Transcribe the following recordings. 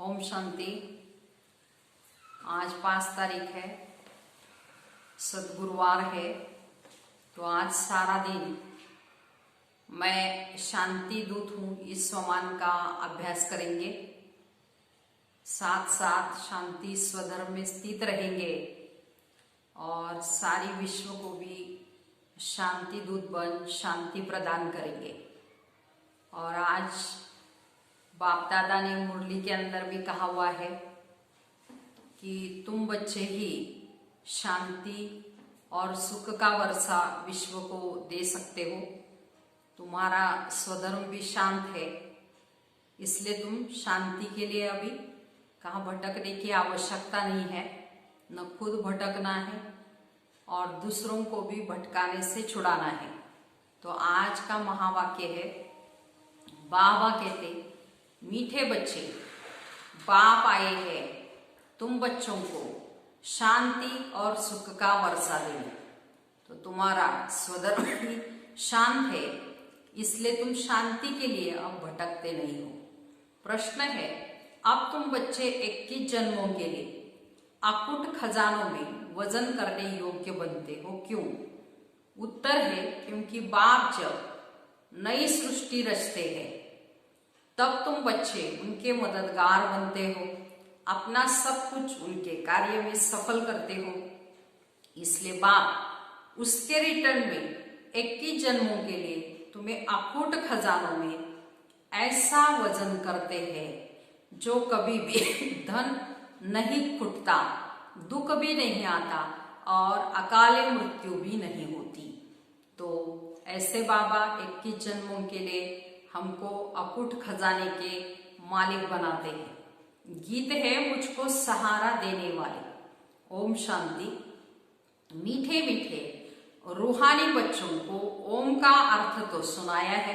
ओम शांति। आज 5 तारीख है, सद्गुरुवार है। तो आज सारा दिन मैं शांति दूत हूँ इस स्वमान का अभ्यास करेंगे। साथ साथ शांति स्वधर्म में स्थित रहेंगे और सारी विश्व को भी शांति दूत बन शांति प्रदान करेंगे। और आज बाप दादा ने मुरली के अंदर भी कहा हुआ है कि तुम बच्चे ही शांति और सुख का वर्षा विश्व को दे सकते हो। तुम्हारा स्वधर्म भी शांत है, इसलिए तुम शांति के लिए अभी कहाँ भटकने की आवश्यकता नहीं है। न खुद भटकना है और दूसरों को भी भटकाने से छुड़ाना है। तो आज का महावाक्य है, बाबा कहते, मीठे बच्चे, बाप आए हैं तुम बच्चों को शांति और सुख का वर्षा देने। तो तुम्हारा स्वधर्म भी शांत है, इसलिए तुम शांति के लिए अब भटकते नहीं हो। प्रश्न है, अब तुम बच्चे 21 जन्मों के लिए अकूट खजानों में वजन करने योग्य बनते हो। क्यों? उत्तर है, क्योंकि बाप जब नई सृष्टि रचते हैं तब तुम बच्चे उनके मददगार बनते हो, अपना सब कुछ उनके कार्य में सफल करते हो। इसलिए बाप उसके रिटर्न में 21 जन्मों के लिए तुम्हें अकूट खजानों में ऐसा वजन करते हैं जो कभी भी धन नहीं फूटता, दुख भी नहीं आता और अकाले मृत्यु भी नहीं होती। तो ऐसे बाबा 21 जन्मों के लिए हमको अकूट खजाने के मालिक बनाते हैं। गीत है मुझको सहारा देने वाले। ओम शांति। मीठे मीठे रूहानी बच्चों को ओम का अर्थ तो सुनाया है।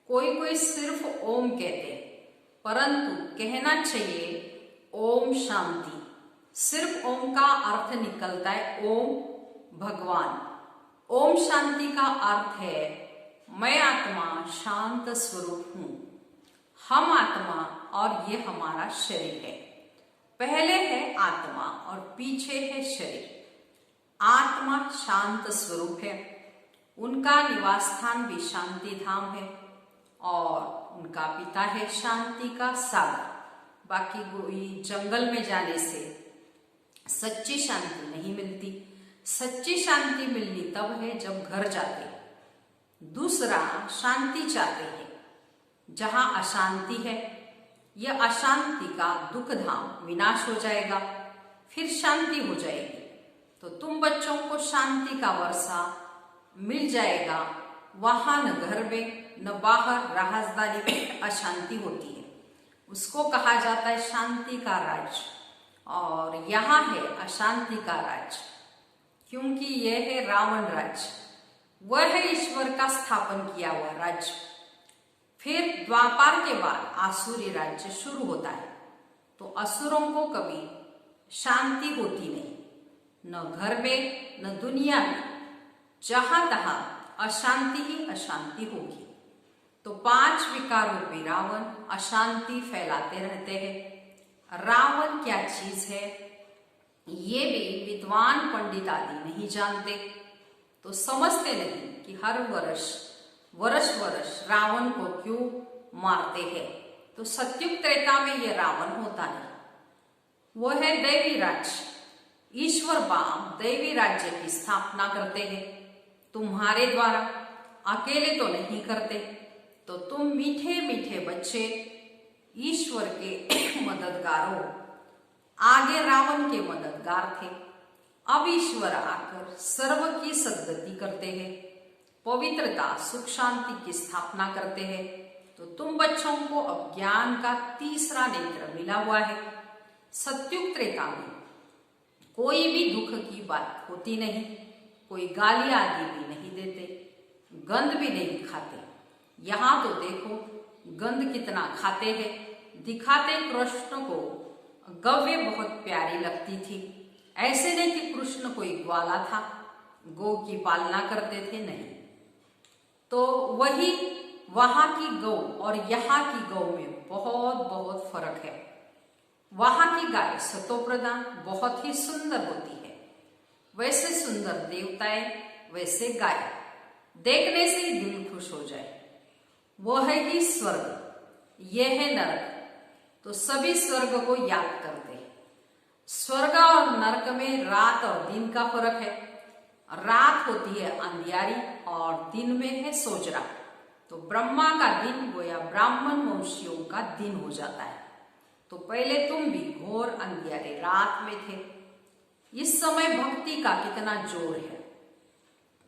कोई कोई सिर्फ ओम कहते, परंतु कहना चाहिए ओम शांति। सिर्फ ओम का अर्थ निकलता है ओम भगवान। ओम शांति का अर्थ है मैं आत्मा शांत स्वरूप हूं, हम आत्मा और ये हमारा शरीर है। पहले है आत्मा और पीछे है शरीर। आत्मा शांत स्वरूप है, उनका निवास स्थान भी शांति धाम है और उनका पिता है शांति का सागर। बाकी कोई जंगल में जाने से सच्ची शांति नहीं मिलती। सच्ची शांति मिलनी तब है जब घर जाते हैं। दूसरा, शांति चाहते हैं जहां अशांति है। यह अशांति का दुख धाम विनाश हो जाएगा, फिर शांति हो जाएगी। तो तुम बच्चों को शांति का वर्षा मिल जाएगा। वहां न घर में न बाहर राजधानी में अशांति होती है, उसको कहा जाता है शांति का राज्य। और यहाँ है अशांति का राज्य, क्योंकि यह है रावण राज्य। वह है ईश्वर का स्थापन किया हुआ राज्य। फिर द्वापार के बाद आसुरी राज्य शुरू होता है। तो असुरों को कभी शांति होती नहीं, न घर में न दुनिया में। जहां तहां अशांति ही अशांति होगी। तो 5 विकार रूपी रावण अशांति फैलाते रहते हैं। रावण क्या चीज है ये भी विद्वान पंडित आदि नहीं जानते। तो समझते नहीं कि हर वर्ष रावण को क्यों मारते हैं। तो सत्युग त्रेता में यह रावण होता नहीं। वो है दैवी राज्य। ईश्वर बाप दैवी राज्य की स्थापना करते हैं तुम्हारे द्वारा, अकेले तो नहीं करते। तो तुम मीठे मीठे बच्चे ईश्वर के मददगार हो। आगे रावण के मददगार थे, अब ईश्वर आकर सर्व की सद्गति करते हैं, पवित्रता सुख शांति की स्थापना करते हैं। तो तुम बच्चों को अब ज्ञान का तीसरा नेत्र मिला हुआ है। सत्युग त्रेता में कोई भी दुख की बात होती नहीं, कोई गाली आदि भी नहीं देते, गंध भी नहीं खाते। यहाँ तो देखो गंध कितना खाते हैं। दिखाते कृष्ण को गव्य बहुत प्यारी लगती थी। ऐसे नहीं कि कृष्ण कोई ग्वाला था, गौ की पालना करते थे, नहीं। तो वही वहां की गौ और यहाँ की गौ में बहुत बहुत फर्क है। वहां की गाय सतोप्रधान बहुत ही सुंदर होती है। वैसे सुंदर देवताएं, वैसे गाय, देखने से ही दिल खुश हो जाए। वो है ही स्वर्ग, ये है नरक। तो सभी स्वर्ग को याद करते हैं। स्वर्ग और नरक में रात और दिन का फर्क है। रात होती है अंधियारी और दिन में है सोजरा। तो ब्रह्मा का दिन गोया ब्राह्मण वंशियों का दिन हो जाता है। तो पहले तुम भी घोर अंधियारे रात में थे। इस समय भक्ति का कितना जोर है।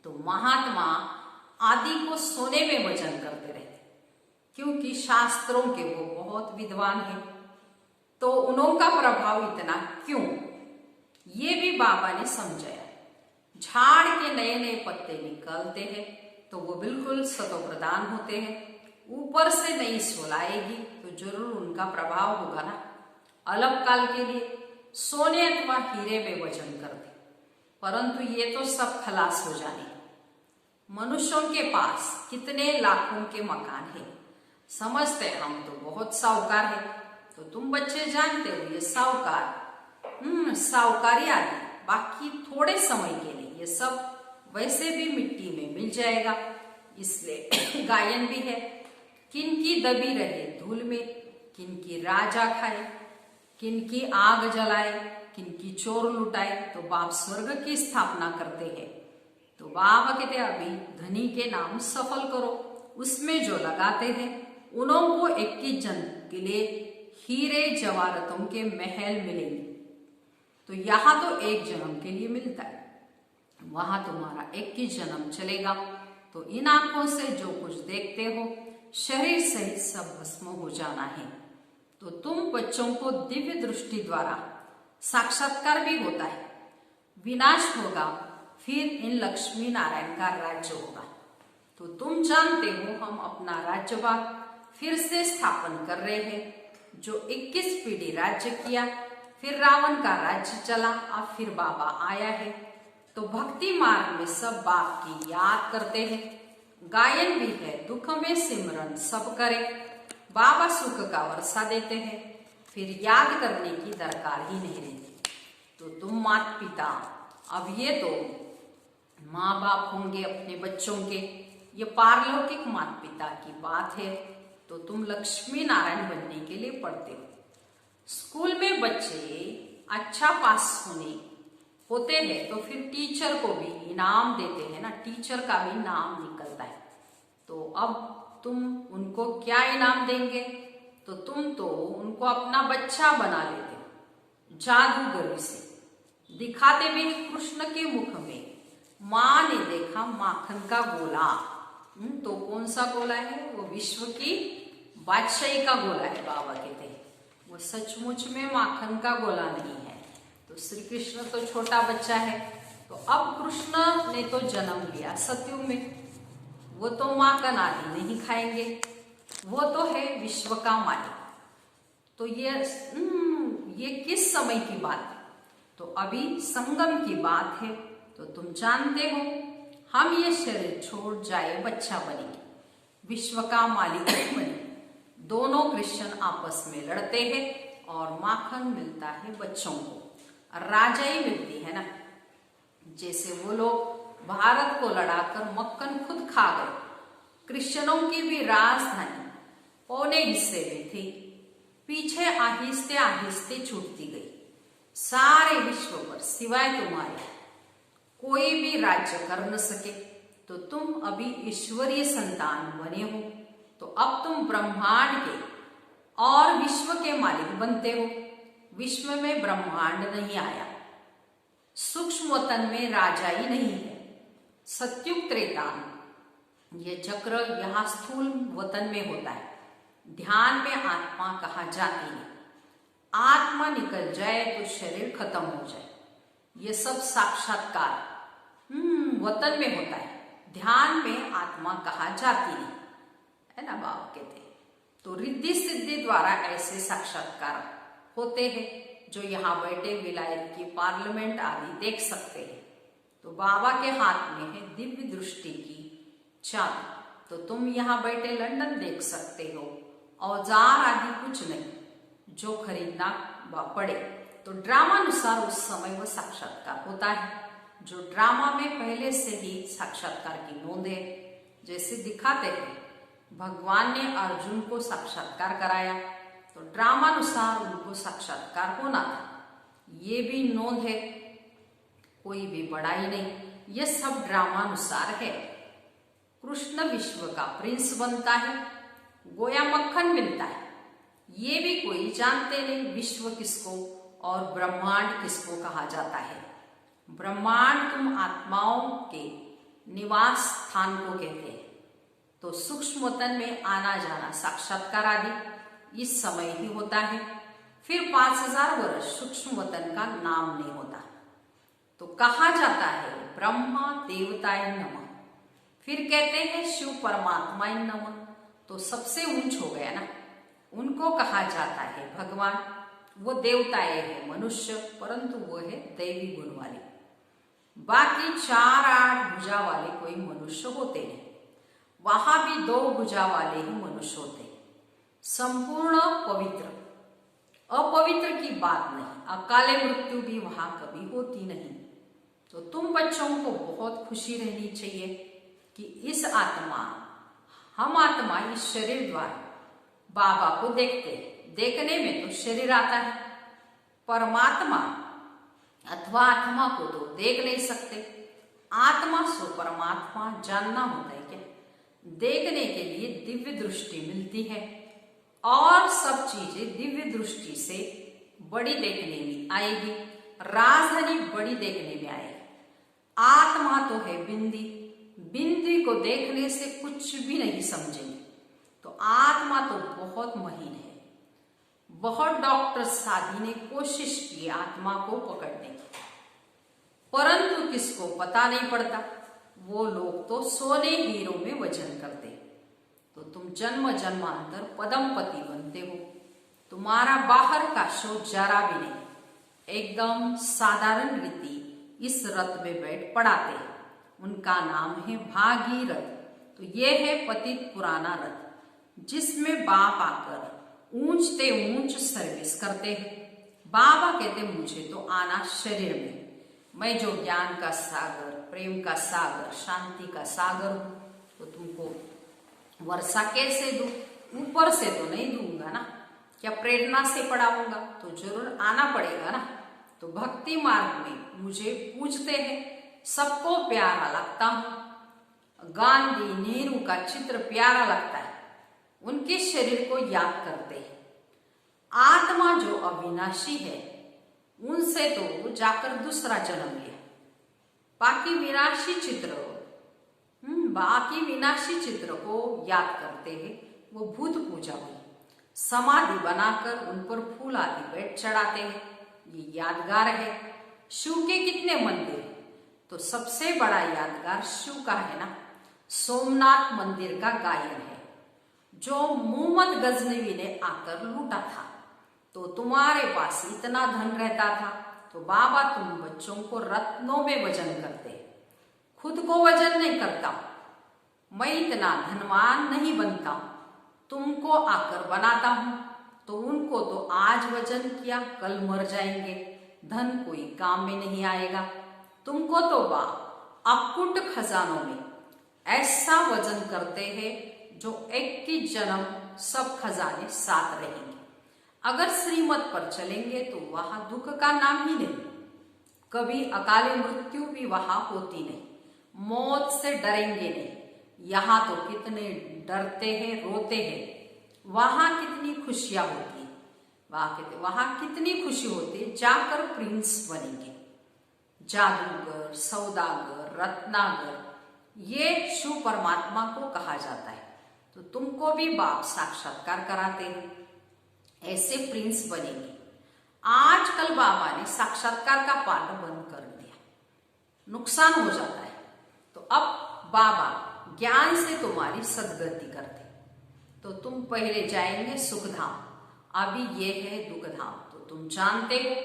तो महात्मा आदि को सोने में भजन करते रहते, क्योंकि शास्त्रों के वो बहुत विद्वान हैं। तो उनका प्रभाव इतना क्यों, ये भी बाबा ने समझाया। झाड़ के नए नए पत्ते निकलते हैं तो वो बिल्कुल सतोप्रधान होते हैं। ऊपर से नई सोल आएगी तो जरूर उनका प्रभाव होगा ना। अल्पकाल के लिए सोने अथवा हीरे में वजन करते, परंतु ये तो सब खलास हो जाने। मनुष्यों के पास कितने लाखों के मकान हैं, समझते हम तो बहुत साहूकार है। तो तुम बच्चे जानते हो ये साहूकार साहूकारी आदि बाकी थोड़े समय के लिए, ये सब वैसे भी मिट्टी में मिल जाएगा। इसलिए गायन भी है, किनकी दबी रहे धूल में, किनकी राजा खाए, किनकी आग जलाए, किनकी चोर लुटाए, तो बाप स्वर्ग की स्थापना करते हैं। तो बाबा कहते अभी धनी के नाम सफल करो, उसमें जो लगाते हैं उन्हों को 21 जन्म के लिए हीरे जवाहरातों के महल मिलेंगे। तो यहाँ तो एक जन्म के लिए मिलता है, वहां तुम्हारा 21 जन्म चलेगा। तो इन आंखों से जो कुछ देखते हो शरीर सहित सब भस्म हो जाना है। तो तुम बच्चों को दिव्य दृष्टि द्वारा साक्षात्कार भी होता है। विनाश होगा, फिर इन लक्ष्मी नारायण का राज्य होगा। तो तुम जानते हो हम अपना राज्यभाग फिर से स्थापन कर रहे हैं। जो 21 पीढ़ी राज्य किया, फिर रावण का राज्य चला, अब फिर बाबा आया है। तो भक्ति मार्ग में सब बाप की याद करते हैं। गायन भी है, दुख में सिमरन सब करे। बाबा सुख का वर्षा देते हैं, फिर याद करने की दरकार ही नहीं रहती। तो तुम माता पिता, अब ये तो माँ बाप होंगे अपने बच्चों के, ये पारलौकिक माता पिता की बात है। तो तुम लक्ष्मी नारायण बनने के लिए पढ़ते हो। स्कूल में बच्चे अच्छा पास होते हैं तो फिर टीचर को भी इनाम देते हैं ना, टीचर का भी नाम निकलता है। तो अब तुम उनको क्या इनाम देंगे, तो तुम तो उनको अपना बच्चा बना लेते हो जादूगरी से। दिखाते भी कृष्ण के मुख में माँ ने देखा माखन का गोला। तो कौन सा गोला है, वो विश्व की बादशाही का गोला है। बाबा कहते हैं वो सचमुच में माखन का गोला नहीं है। तो श्री कृष्ण तो छोटा बच्चा है। तो अब कृष्ण ने तो जन्म लिया सतयुग में, वो तो माखन आदि नहीं खाएंगे, वो तो है विश्व का मालिक। तो ये किस समय की बात है, तो अभी संगम की बात है। तो तुम जानते हो हम ये शरीर छोड़ जाए बच्चा बनेंगे, विश्व का मालिक बने। दोनों क्रिश्चियन आपस में लड़ते हैं और माखन मिलता है बच्चों को, राजाई मिलती है ना। जैसे वो लोग भारत को लड़ाकर मक्खन खुद खा गए, क्रिश्चियनों की भी राजधानी पौने हिस्से में थी, पीछे आहिस्ते आहिस्ते छूटती गई। सारे विश्व पर सिवाय तुम्हारे कोई भी राज्य कर न सके। तो तुम अभी ईश्वरीय संतान बने हो, तो अब तुम ब्रह्मांड के और विश्व के मालिक बनते हो। विश्व में ब्रह्मांड नहीं आया, सूक्ष्म वतन में राजा ही नहीं है। सत्युग त्रेता ये चक्र यहाँ स्थूल वतन में होता है। ध्यान में आत्मा कहाँ जाती है, आत्मा निकल जाए तो शरीर खत्म हो जाए। ये सब साक्षात्कार वतन में होता है, ध्यान में आत्मा कहाँ जाती नहीं है ना, बाबा कहते हैं। तो रिद्धि सिद्धि द्वारा ऐसे साक्षात्कार होते हैं, जो यहाँ बैठे विलायत की पार्लियामेंट आदि देख सकते हैं। तो बाबा के हाथ में है दिव्य दृष्टि की चाबी। तो तुम यहाँ बैठे लंदन देख सकते हो, औजार आदि कुछ नहीं, जो खरीदना व पढ़े तो ड्रामा अनुसार उस समय वह साक्षात्कार होता है। जो ड्रामा में पहले से ही साक्षात्कार की नोंद है, जैसे दिखाते हैं भगवान ने अर्जुन को साक्षात्कार कराया तो ड्रामा अनुसार उनको साक्षात्कार होना था, ये भी नोंद है, कोई भी बड़ाई नहीं, यह सब ड्रामा अनुसार है। कृष्ण विश्व का प्रिंस बनता है, गोया मक्खन मिलता है, ये भी कोई जानते नहीं विश्व किसको और ब्रह्मांड किसको कहा जाता है। ब्रह्मांड तुम आत्माओं के निवास स्थान को कहते हैं। तो सूक्ष्म वतन में आना जाना साक्षात्कार आदि इस समय ही होता है। फिर 5000 वर्ष सूक्ष्म वतन का नाम नहीं होता, तो कहा जाता है ब्रह्मा देवताय नमः। फिर कहते हैं शिव परमात्मा नमः, तो सबसे ऊंच हो गया ना, उनको कहा जाता है भगवान। वो देवताएं है मनुष्य, परंतु वो है दैवी गुण वाले। बाकी 4-8 भुजा वाले कोई मनुष्य होते नहीं, वहां भी 2 भुजा वाले ही मनुष्य होते हैं। संपूर्ण पवित्र, अपवित्र की बात नहीं, अकाले मृत्यु भी वहां कभी होती नहीं। तो तुम बच्चों को बहुत खुशी रहनी चाहिए कि इस आत्मा, हम आत्मा इस शरीर द्वारा बाबा को देखते हैं। देखने में तो शरीर आता है, परमात्मा अथवा आत्मा को तो देख नहीं सकते। आत्मा सो परमात्मा जानना होता है क्या? देखने के लिए दिव्य दृष्टि मिलती है और सब चीजें दिव्य दृष्टि से बड़ी देखने में आएगी, राजधानी बड़ी देखने में आएगी। आत्मा तो है बिंदी, बिंदी को देखने से कुछ भी नहीं समझेंगे। तो आत्मा तो बहुत महीन है। बहुत डॉक्टर साधी ने कोशिश की आत्मा को पकड़ने की, परंतु किसको पता नहीं पड़ता। वो लोग तो सोने हीरो में वजन करते। तो तुम जन्म जन्मांतर पदमपति बनते हो। तुम्हारा बाहर का शो जरा भी नहीं, एकदम साधारण रीति इस रथ में बैठ पड़ाते हैं। उनका नाम है भागीरथ। तो ये है पतित पुराना रथ, जिसमें बाप आकर ऊंचते ऊंच सर्विस करते हैं। बाबा कहते मुझे तो आना शरीर में, मैं जो ज्ञान का सागर, प्रेम का सागर, शांति का सागर हूं, तो तुमको वर्षा कैसे दूं? ऊपर से तो नहीं दूंगा ना, क्या प्रेरणा से पढ़ाऊंगा? तो जरूर आना पड़ेगा ना। तो भक्ति मार्ग में मुझे पूजते हैं, सबको प्यारा लगता हूं। गांधी नेहरू का चित्र प्यारा लगता है, उनके शरीर को याद करते हैं। आत्मा जो अविनाशी है, उनसे तो जाकर दूसरा जन्म लिया। बाकी विनाशी चित्र को याद करते हैं। वो भूत पूजा हुई, समाधि बनाकर उन पर फूल आदि बैठ चढ़ाते हैं, ये यादगार है। शिव के कितने मंदिर? तो सबसे बड़ा यादगार शिव का है ना, सोमनाथ मंदिर का गायन है, जो मोहम्मद गजनवी ने आकर लूटा था। तो तुम्हारे पास इतना धन रहता था, तो बाबा तुम बच्चों को रत्नों में वजन करते, खुद को वजन नहीं करता। मैं इतना धनवान नहीं बनता हूं, तुमको आकर बनाता हूं। तो उनको तो आज वजन किया, कल मर जाएंगे, धन कोई काम में नहीं आएगा। तुमको तो अकुट खजानों में ऐसा वजन करते हैं जो 21 जन्म सब खजाने साथ रहेंगे। अगर श्रीमत पर चलेंगे तो वहां दुख का नाम ही नहीं, कभी अकाली मृत्यु भी वहां होती नहीं, मौत से डरेंगे नहीं। यहाँ तो कितने डरते हैं, रोते हैं, वहां कितनी खुशियां होती है। वहां कितनी खुशी होती है, जाकर प्रिंस बनेंगे, जादूगर, सौदागर, रत्नागर, ये शिव परमात्मा को कहा जाता है। तो तुमको भी बाप साक्षात्कार कराते हैं, ऐसे प्रिंस बनेंगे। आजकल बाबा ने साक्षात्कार का पाठ बंद कर दिया, नुकसान हो जाता है। तो अब बाबा ज्ञान से तुम्हारी सदगति करते, तो तुम पहले जाएंगे सुखधाम, अभी ये है दुखधाम। तो तुम जानते हो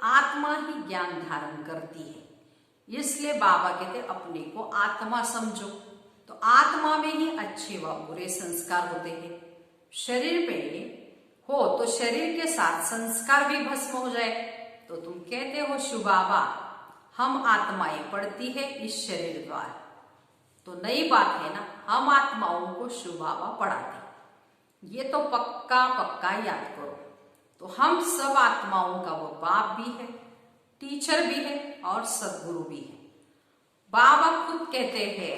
आत्मा ही ज्ञान धारण करती है, इसलिए बाबा कहते अपने को आत्मा समझो। तो आत्मा में ही अच्छे व बुरे संस्कार होते हैं, शरीर पे हो तो शरीर के साथ संस्कार भी भस्म हो जाए। तो तुम कहते हो शिव बाबा हम आत्माएं पढ़ती है इस शरीर द्वारा। तो नई बात है ना, हम आत्माओं को शिव बाबा पढ़ाते, ये तो पक्का पक्का याद करो। तो हम सब आत्माओं का वो बाप भी है, टीचर भी है और सदगुरु भी है। बाबा खुद कहते हैं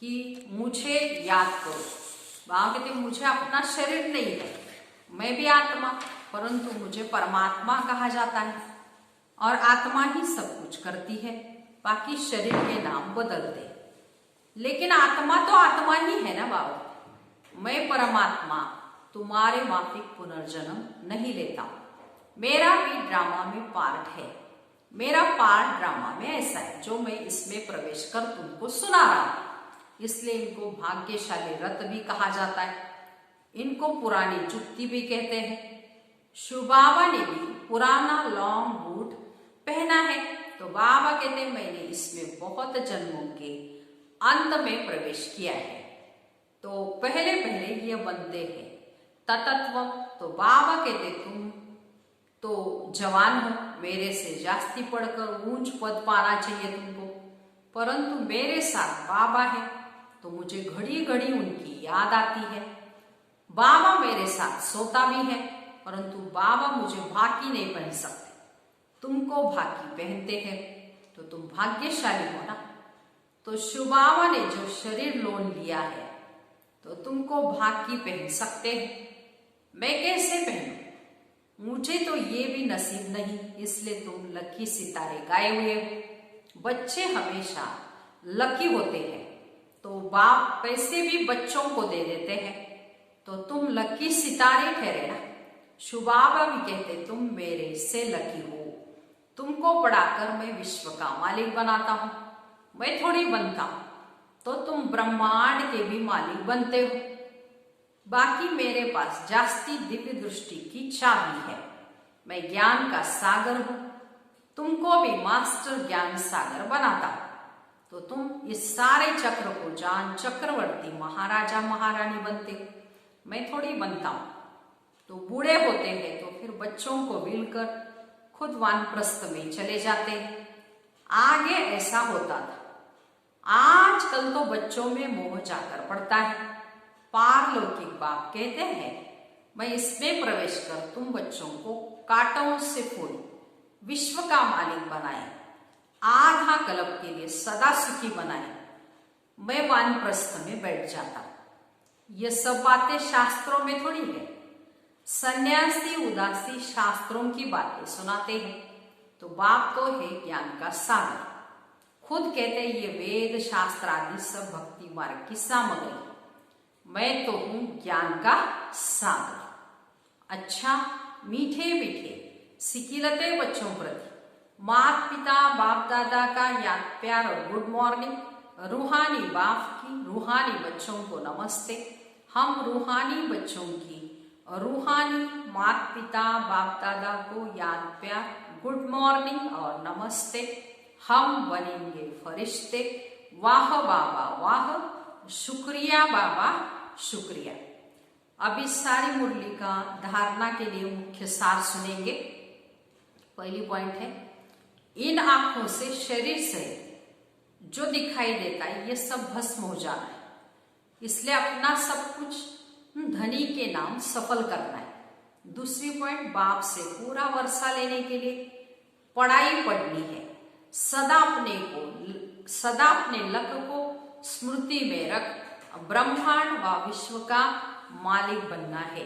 कि मुझे याद करो। बाबा कहते मुझे अपना शरीर नहीं है, मैं भी आत्मा, परंतु मुझे परमात्मा कहा जाता है और आत्मा ही सब कुछ करती है, बाकी शरीर के नाम बदलते। लेकिन आत्मा तो आत्मा ही है ना बाबा। मैं परमात्मा तुम्हारे माफिक पुनर्जन्म नहीं लेता हूं। मेरा भी ड्रामा में पार्ट है, मेरा पार्ट ड्रामा में ऐसा है जो मैं इसमें प्रवेश कर तुमको सुना रहा हूं। इसलिए इनको भाग्यशाली रथ भी कहा जाता है, इनको पुरानी जुत्ती भी कहते हैं। शिव बाबा ने भी पुराना लॉन्ग बूट पहना है। तो बाबा कहते मैंने इसमें बहुत जन्मों के अंत में प्रवेश किया है। तो पहले पहले ये बनते हैं तत्व। तो बाबा कहते तुम तो जवान हो, मेरे से जास्ती पढ़कर ऊंच पद पाना चाहिए तुमको, परंतु मेरे साथ बाबा है तो मुझे घड़ी घड़ी उनकी याद आती है। बाबा मेरे साथ सोता भी है, परंतु बाबा मुझे भाकी नहीं पहन सकते, तुमको भाकी पहनते हैं, तो तुम भाग्यशाली हो ना। तो शिव बाबा ने जो शरीर लोन लिया है तो तुमको भाकी पहन सकते हैं। मैं कैसे पहनूं? मुझे तो ये भी नसीब नहीं, इसलिए तुम लकी सितारे गाए हुए हो। बच्चे हमेशा लकी होते हैं, तो बाप पैसे भी बच्चों को दे देते हैं, तो तुम लकी सितारे ठहरे ना। शिव बाबा भी कहते तुम मेरे से लकी हो, तुमको पढ़ाकर मैं विश्व का मालिक बनाता हूं। मैं थोड़ी बनता हूं, तो तुम ब्रह्मांड के भी मालिक बनते हो। बाकी मेरे पास जास्ती दिव्य दृष्टि की चाबी है, मैं ज्ञान का सागर हूं, तुमको भी मास्टर ज्ञान सागर बनाता हूं। तो तुम इस सारे चक्र को जान चक्रवर्ती महाराजा महारानी बनते, मैं थोड़ी बनता हूं। तो बूढ़े होते हैं तो फिर बच्चों को मिलकर खुद वानप्रस्थ में चले जाते हैं। आगे ऐसा होता था, आजकल तो बच्चों में मोह जाकर पड़ता है। पारलौकिक बाप कहते हैं मैं इसमें प्रवेश कर तुम बच्चों को कांटों से फूल विश्व का मालिक बनाए, आधा कल्प के लिए सदा सुखी बनाए। मैं वानप्रस्थ में बैठ जाता। ये सब बातें शास्त्रों में थोड़ी है, सन्यासी उदासी शास्त्रों की बातें सुनाते हैं। तो बाप तो है ज्ञान का सागर, खुद कहते ये वेद शास्त्र आदि सब भक्ति मार्ग की सामग्री, मैं तो हूं ज्ञान का सागर। अच्छा मीठे मीठे सिकिलते बच्चों प्रति माता पिता बाप दादा का याद प्यार और गुड मॉर्निंग। रूहानी बाप की रूहानी बच्चों को नमस्ते। हम रूहानी बच्चों की रूहानी माता पिता बाप दादा को याद प्यार गुड मॉर्निंग और नमस्ते। हम बनेंगे फरिश्ते, वाह बाबा वाह, शुक्रिया बाबा शुक्रिया। अब इस सारी मुरली का धारणा के लिए मुख्य सार सुनेंगे। पहली पॉइंट है, इन आंखों से शरीर से जो दिखाई देता है ये सब भस्म हो जाना है, इसलिए अपना सब कुछ धनी के नाम सफल करना है। दूसरी पॉइंट, बाप से पूरा वर्षा लेने के लिए पढ़ाई पढ़नी है, सदा अपने लक्ष्य को स्मृति में रख ब्रह्मांड व विश्व का मालिक बनना है।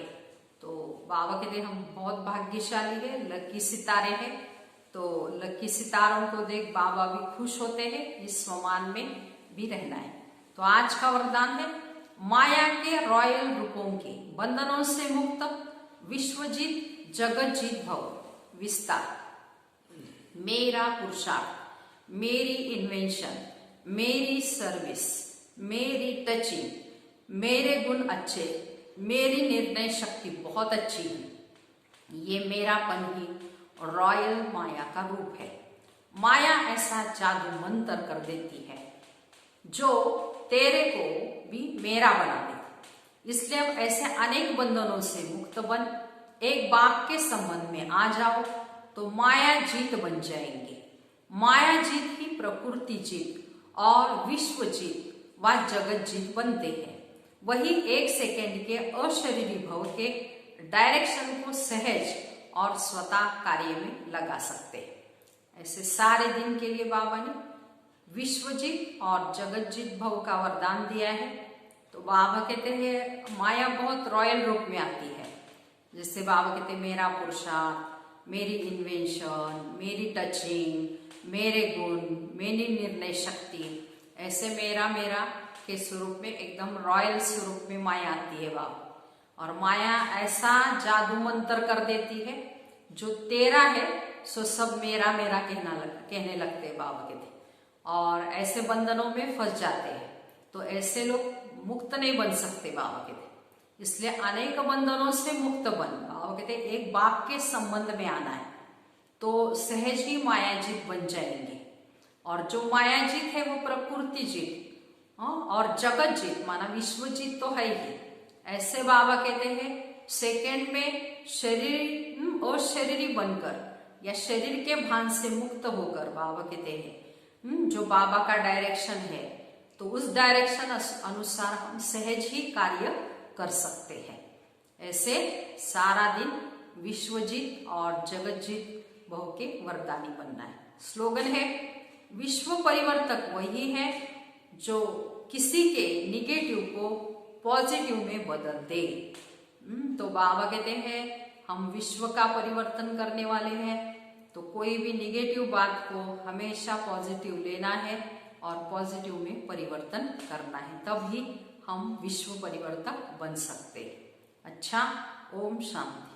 तो बाबा कहते हम बहुत भाग्यशाली है, लकी सितारे हैं। तो लकी सितारों को देख बाबा भी खुश होते हैं, इस स्वमान में भी रहना है। तो आज का वरदान है, माया के रॉयल रूपों के बंधनों से मुक्त, विश्वजीत जगत जीत भव विस्तार। मेरा पुरुषार्थ, मेरी इन्वेंशन, मेरी सर्विस, मेरी टचिंग, मेरे गुण अच्छे, मेरी निर्णय शक्ति बहुत अच्छी है, ये मेरापन ही रॉयल माया का रूप है। माया ऐसा जादू मंत्र कर देती है जो तेरे को भी मेरा बना देती, इसलिए अब ऐसे अनेक बंधनों से मुक्त बन, एक बाप के संबंध में आ जाओ तो माया जीत बन जाएंगे। माया जीत ही प्रकृति जीत और विश्व जीत व जगत जीत बनते हैं। वही एक सेकेंड के अशरीरी भव के डायरेक्शन को सहज और स्वतः कार्य में लगा सकते हैं। ऐसे सारे दिन के लिए बाबा ने विश्वजीत और जगतजीत भव का वरदान दिया है। तो बाबा कहते हैं माया बहुत रॉयल रूप में आती है। जैसे बाबा कहते हैं मेरा पुरुषार्थ, मेरी इन्वेंशन, मेरी टचिंग, मेरे गुण, मेरी निर्णय शक्ति, ऐसे मेरा मेरा के स्वरूप में एकदम रॉयल स्वरूप में माया आती है बाबा। और माया ऐसा जादू मंत्र कर देती है जो तेरा है सो सब मेरा मेरा कहने लगते हैं बाबा कहते। और ऐसे बंधनों में फंस जाते हैं। तो ऐसे लोग मुक्त नहीं बन सकते बाबा कहते। इसलिए अनेक बंधनों से मुक्त बन, बाबा कहते एक बाप के संबंध में आना है तो सहज ही मायाजीत बन जाएंगे। और जो मायाजीत है वो प्रकृति जीत और जगत जीत माना विश्व जीत तो है ही। ऐसे बाबा कहते हैं सेकेंड में शरीर और शरीरी बनकर या शरीर के भान से मुक्त होकर बाबा कहते हैं जो बाबा का डायरेक्शन है तो उस डायरेक्शन अनुसार हम सहज ही कार्य कर सकते हैं। ऐसे सारा दिन विश्वजीत और जगतजीत भव के वरदानी बनना है। स्लोगन है विश्व परिवर्तक वही है जो किसी के निगेटिव को पॉजिटिव में बदल दे। तो बाबा कहते हैं हम विश्व का परिवर्तन करने वाले हैं। तो कोई भी निगेटिव बात को हमेशा पॉजिटिव लेना है और पॉजिटिव में परिवर्तन करना है, तब ही हम विश्व परिवर्तक बन सकते हैं। अच्छा, ओम शांति।